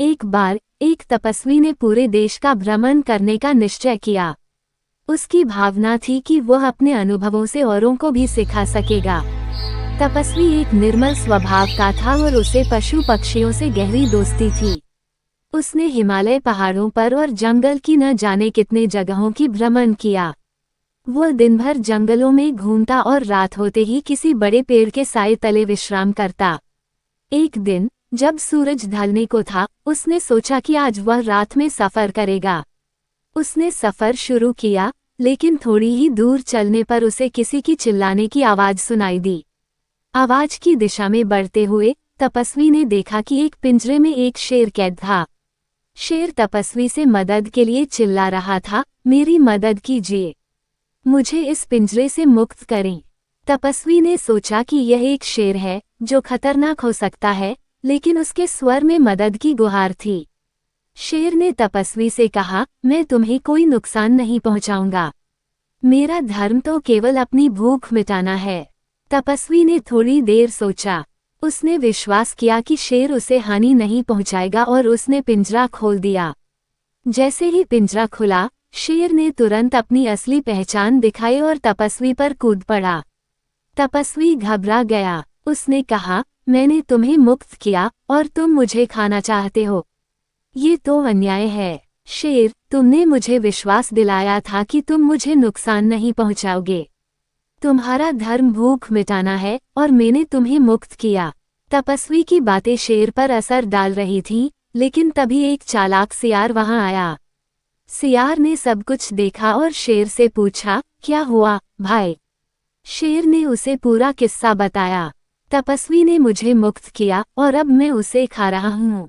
एक बार एक तपस्वी ने पूरे देश का भ्रमण करने का निश्चय किया। उसकी भावना थी कि वह अपने अनुभवों से औरों को भी सिखा सकेगा। तपस्वी एक निर्मल स्वभाव का था और उसे पशु पक्षियों से गहरी दोस्ती थी। उसने हिमालय पहाड़ों पर और जंगल की न जाने कितने जगहों की भ्रमण किया। वह दिन भर जंगलों में घूमता और रात होते ही किसी बड़े पेड़ के साए तले विश्राम करता। एक दिन जब सूरज ढलने को था, उसने सोचा कि आज वह रात में सफर करेगा। उसने सफर शुरू किया, लेकिन थोड़ी ही दूर चलने पर उसे किसी की चिल्लाने की आवाज सुनाई दी। आवाज की दिशा में बढ़ते हुए तपस्वी ने देखा कि एक पिंजरे में एक शेर कैद था। शेर तपस्वी से मदद के लिए चिल्ला रहा था, मेरी मदद कीजिए, मुझे इस पिंजरे से मुक्त करें। तपस्वी ने सोचा कि यह एक शेर है जो खतरनाक हो सकता है, लेकिन उसके स्वर में मदद की गुहार थी। शेर ने तपस्वी से कहा, मैं तुम्हें कोई नुकसान नहीं पहुंचाऊंगा। मेरा धर्म तो केवल अपनी भूख मिटाना है। तपस्वी ने थोड़ी देर सोचा। उसने विश्वास किया कि शेर उसे हानि नहीं पहुंचाएगा और उसने पिंजरा खोल दिया। जैसे ही पिंजरा खुला, शेर ने तुरंत अपनी असली पहचान दिखाई और तपस्वी पर कूद पड़ा। तपस्वी घबरा गया। उसने कहा, मैंने तुम्हें मुक्त किया और तुम मुझे खाना चाहते हो। ये तो अन्याय है। शेर, तुमने मुझे विश्वास दिलाया था कि तुम मुझे नुकसान नहीं पहुंचाओगे। तुम्हारा धर्म भूख मिटाना है और मैंने तुम्हें मुक्त किया। तपस्वी की बातें शेर पर असर डाल रही थीं, लेकिन तभी एक चालाक सियार वहां आया। सियार ने सब कुछ देखा और शेर से पूछा, क्या हुआ भाई? शेर ने उसे पूरा किस्सा बताया। तपस्वी ने मुझे मुक्त किया और अब मैं उसे खा रहा हूँ।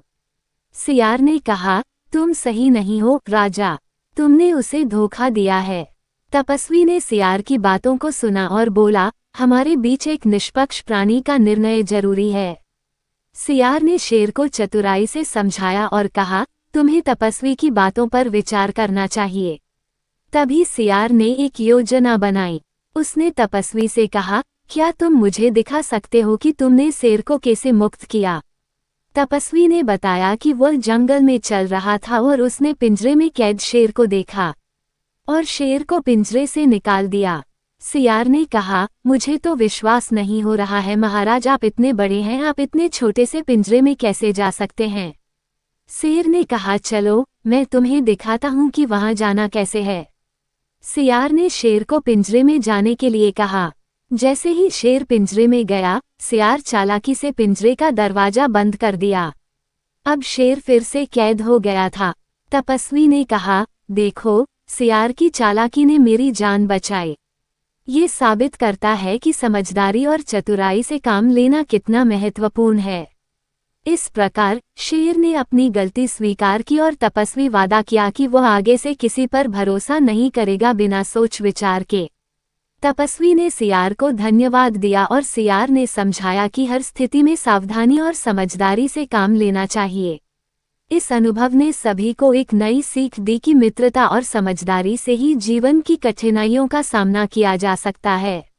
सियार ने कहा, तुम सही नहीं हो राजा, तुमने उसे धोखा दिया है। तपस्वी ने सियार की बातों को सुना और बोला, हमारे बीच एक निष्पक्ष प्राणी का निर्णय जरूरी है। सियार ने शेर को चतुराई से समझाया और कहा, तुम्हें तपस्वी की बातों पर विचार करना चाहिए। तभी सियार ने एक योजना बनाई। उसने तपस्वी से कहा, क्या तुम मुझे दिखा सकते हो कि तुमने शेर को कैसे मुक्त किया? तपस्वी ने बताया कि वह जंगल में चल रहा था और उसने पिंजरे में कैद शेर को देखा और शेर को पिंजरे से निकाल दिया। सियार ने कहा, मुझे तो विश्वास नहीं हो रहा है महाराज, आप इतने बड़े हैं, आप इतने छोटे से पिंजरे में कैसे जा सकते हैं? शेर ने कहा, चलो मैं तुम्हें दिखाता हूँ कि वहां जाना कैसे है। सियार ने शेर को पिंजरे में जाने के लिए कहा। जैसे ही शेर पिंजरे में गया, सियार चालाकी से पिंजरे का दरवाजा बंद कर दिया। अब शेर फिर से कैद हो गया था। तपस्वी ने कहा, देखो, सियार की चालाकी ने मेरी जान बचाई। ये साबित करता है कि समझदारी और चतुराई से काम लेना कितना महत्वपूर्ण है। इस प्रकार शेर ने अपनी गलती स्वीकार की और तपस्वी वादा किया कि वह आगे से किसी पर भरोसा नहीं करेगा बिना सोच विचार के। तपस्वी ने सियार को धन्यवाद दिया और सियार ने समझाया कि हर स्थिति में सावधानी और समझदारी से काम लेना चाहिए। इस अनुभव ने सभी को एक नई सीख दी कि मित्रता और समझदारी से ही जीवन की कठिनाइयों का सामना किया जा सकता है।